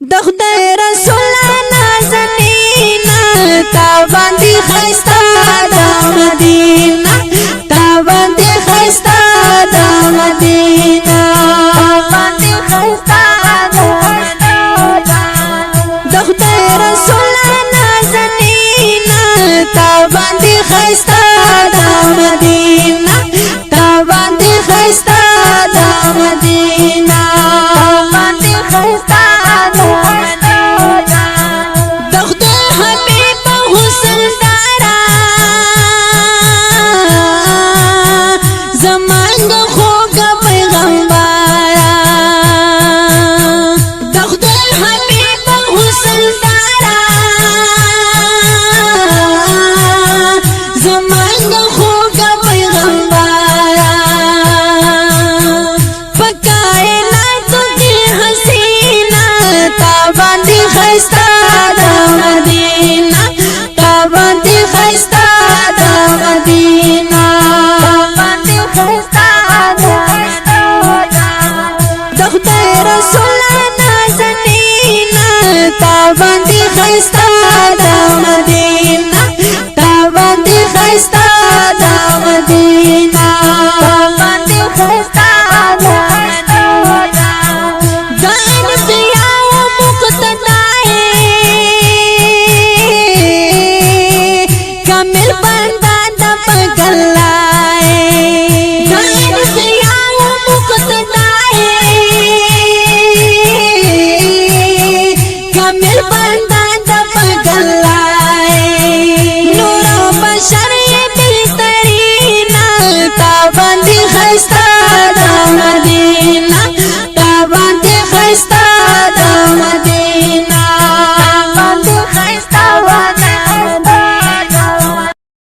د خدای رسول نازنینا تا باندې خستا د مدینه تا باندې خستا د مدینه باندې خستا د خدای رسول نازنینا تا باندې خستا د مدینه تا باندې خستا د مدینه باندې خستا باندې خستا د مدینه تا باندې خستا د مدینه باندې خستا د انبیاء و مقتدای کامل بندا د پګلای د انبیاء و مقتدای کامل بندا